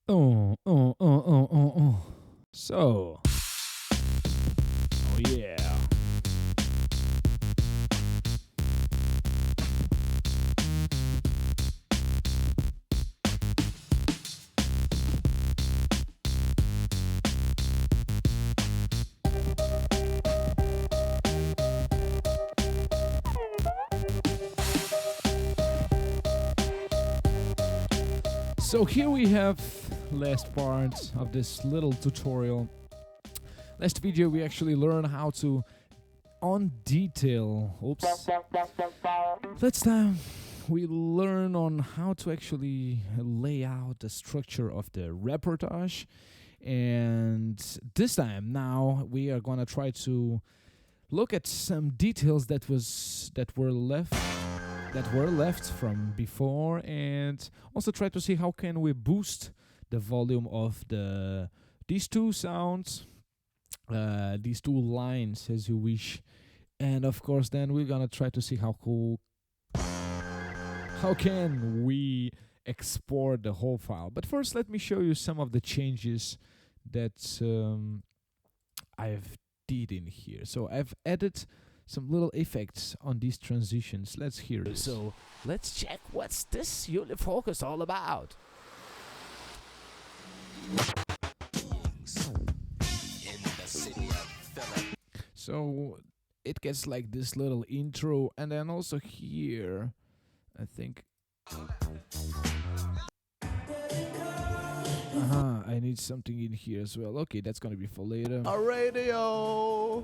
Oh, oh, oh, oh, oh, oh. So, oh yeah. So here we have last part of this little tutorial. Last video we actually learned how to on detail. Oops. Last time we learn on how to actually lay out the structure of the reportage, and this time now we are gonna try to look at some details that were left from before, and also try to see how can we boost the volume of these two sounds, these two lines as you wish. And of course then we're gonna try to see how can we export the whole file. But first let me show you some of the changes that I've did in here. So I've added some little effects on these transitions. Let's hear it. So let's check what's this unit focus all about. So it gets like this little intro, and then also here I think I need something in here as well. Okay, that's gonna be for later. A radio.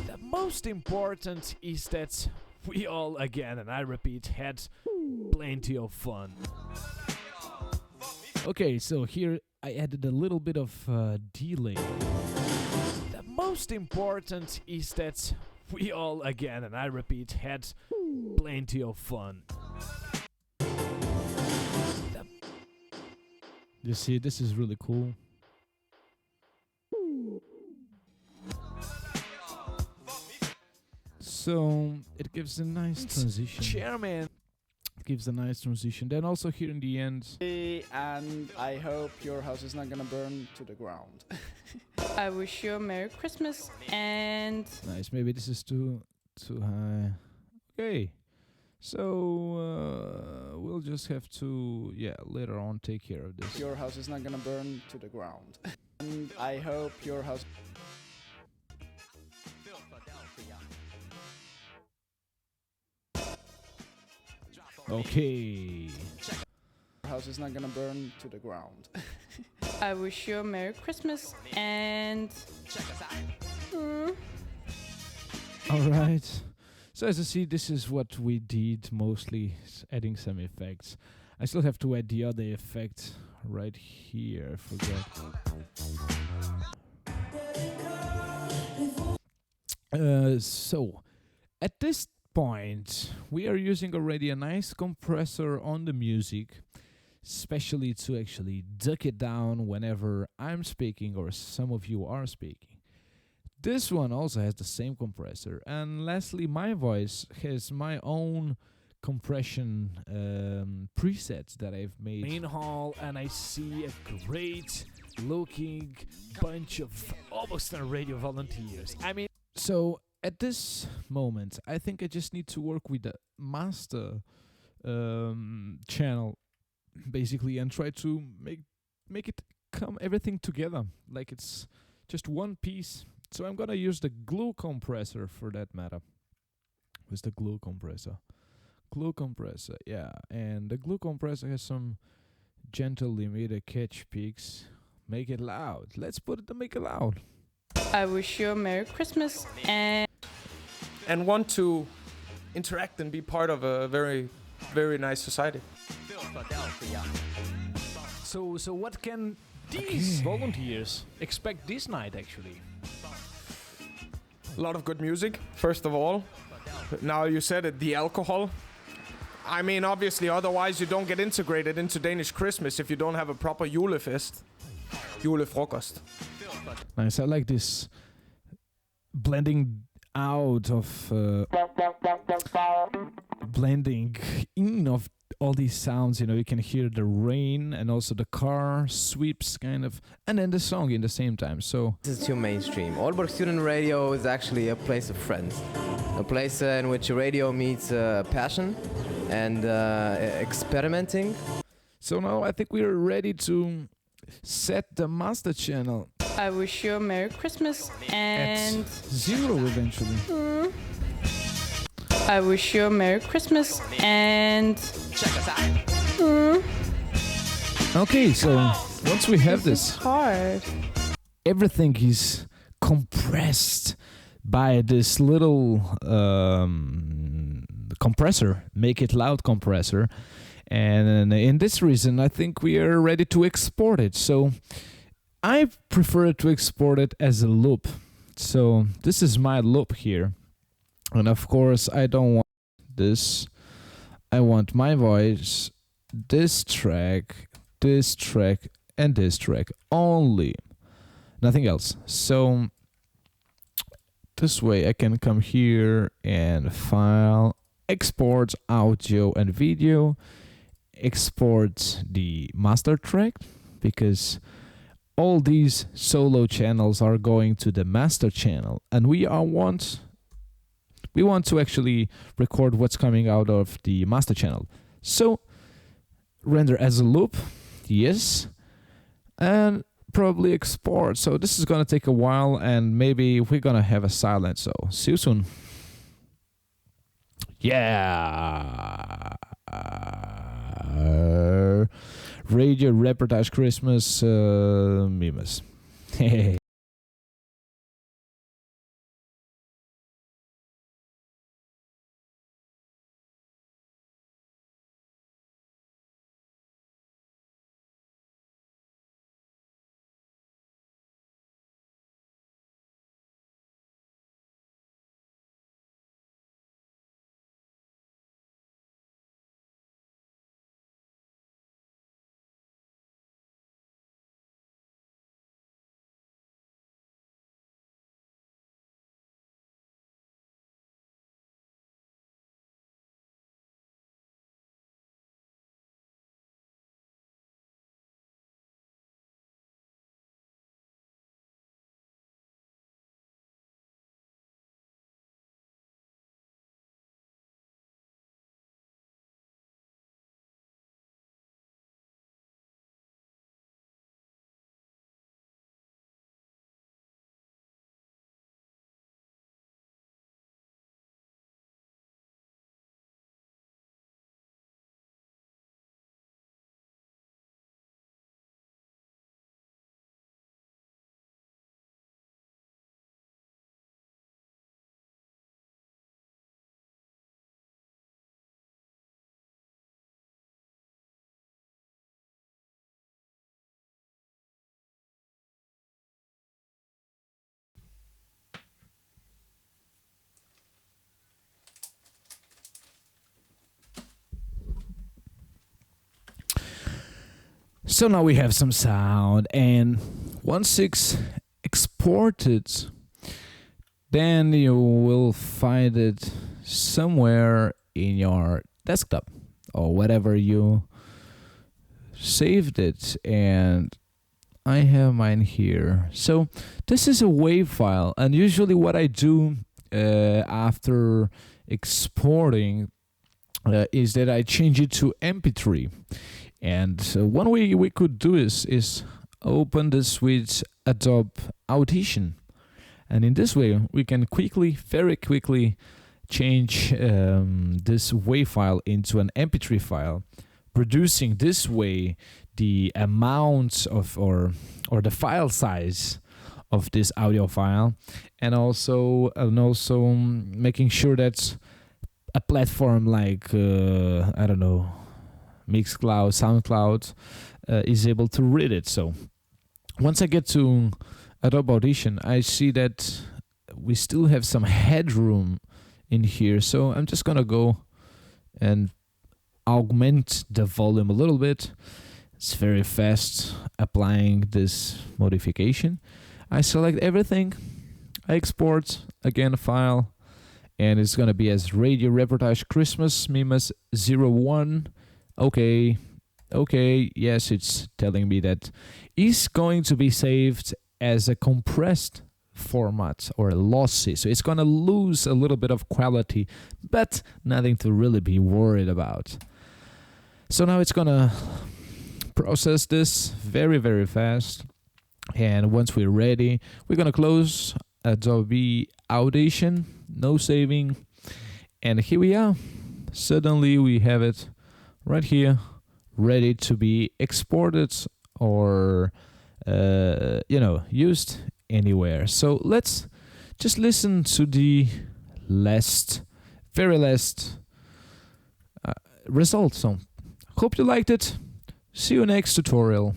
The most important is that we all, again, and I repeat, had plenty of fun. Okay, so here I added a little bit of delay. The most important is that we all, again, and I repeat, had plenty of fun. You see, this is really cool. So it gives a nice transition. Chairman. It gives a nice transition. Then also here in the end. And I hope your house is not gonna burn to the ground. I wish you a Merry Christmas and... Nice, maybe this is too high. Okay. So we'll just have to, later on take care of this. Your house is not gonna burn to the ground. And I hope your house... Okay. Your house is not gonna burn to the ground. I wish you a Merry Christmas and... Alright. So as you see, this is what we did mostly, adding some effects. I still have to add the other effect right here, I forgot. So, at this point, we are using already a nice compressor on the music, especially to actually duck it down whenever I'm speaking or some of you are speaking. This one also has the same compressor. And lastly, my voice has my own compression presets that I've made. Main hall, and I see a great looking bunch of almost radio volunteers. I mean, so at this moment, I think I just need to work with the master channel, basically, and try to make it come everything together, like it's just one piece. So I'm gonna use the glue compressor for that matter. Where's the glue compressor? Glue compressor, yeah. And the glue compressor has some gentle limiter catch peaks. Make it loud. Let's put it to make it loud. I wish you a Merry Christmas and want to interact and be part of a very, very nice society. so what can these volunteers expect this night, actually? A lot of good music, first of all. Now you said it, the alcohol. I mean, obviously, otherwise you don't get integrated into Danish Christmas if you don't have a proper julefest. Julefrokost. Nice, I like this blending out of blending in of all these sounds, you can hear the rain and also the car sweeps kind of, and then the song in the same time. So This is too mainstream. Aalborg Student Radio is actually a place of friends, a place in which radio meets passion and experimenting. so now I think we are ready to set the master channel I wish you a Merry Christmas and at 0 eventually. I wish you a Merry Christmas and Okay, so once we have this, hard. everything is compressed by this little compressor, make it loud compressor. And in this reason, I think we are ready to export it. So I prefer to export it as a loop. So this is my loop here. And of course, I don't want this. I want my voice, this track, and this track only. Nothing else. So this way I can come here and file, export audio and video, export the master track, because all these solo channels are going to the master channel, and we want to actually record what's coming out of the master channel. So render as a loop, yes, and probably export. So this is gonna take a while, and maybe we're gonna have a silence. So see you soon. Yeah. Radio Reportage Christmas memes. So now we have some sound, and once it's exported, then you will find it somewhere in your desktop or whatever you saved it. And I have mine here. So this is a WAV file, and usually what I do after exporting is that I change it to MP3. And one way we could do this is open this with Adobe Audition. And in this way, we can very quickly change this WAV file into an MP3 file, reducing this way the amount of or the file size of this audio file, and also making sure that a platform like I don't know, Mixcloud, SoundCloud is able to read it. So once I get to Adobe Audition, I see that we still have some headroom in here. So I'm just gonna go and augment the volume a little bit. It's very fast applying this modification. I select everything, I export again a file, and it's gonna be as Radio Reportage Christmas Memes 01. Okay, yes, it's telling me that is going to be saved as a compressed format or lossy. So it's going to lose a little bit of quality, but nothing to really be worried about. So now it's going to process this very, very fast. And once we're ready, we're going to close Adobe Audition, no saving. And here we are. Suddenly we have it right here, ready to be exported or used anywhere. So let's just listen to the very last result. So hope you liked it. See you next tutorial.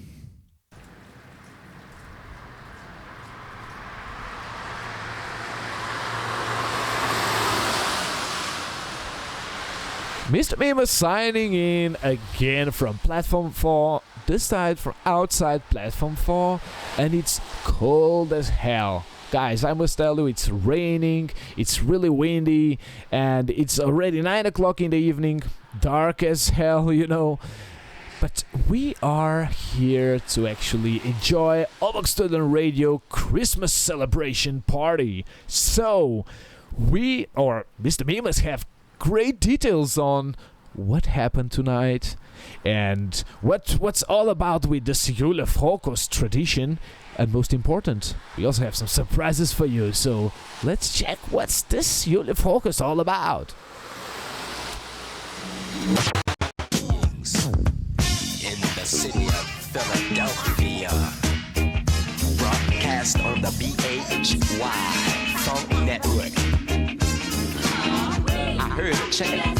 Mr. Meme is signing in again from Platform 4, this side from outside Platform 4, and it's cold as hell. Guys, I must tell you, it's raining, it's really windy, and it's already 9 o'clock in the evening, dark as hell, But we are here to actually enjoy Aalborg Student Radio Christmas celebration party. So, Mr. Memes have great details on what happened tonight and what's all about with this julefrokost tradition, and most important, we also have some surprises for you. So let's check what's this julefrokost all about. In the city of Philadelphia, broadcast on the BHY Funk Network. I heard a chant.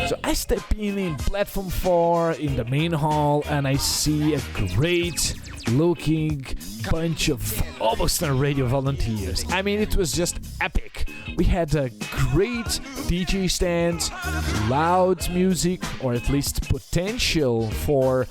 So I step in Platform 4 in the main hall, and I see a great looking bunch of Aalborg Radio volunteers. I mean, it was just epic. We had a great DJ stand, loud music, or at least potential for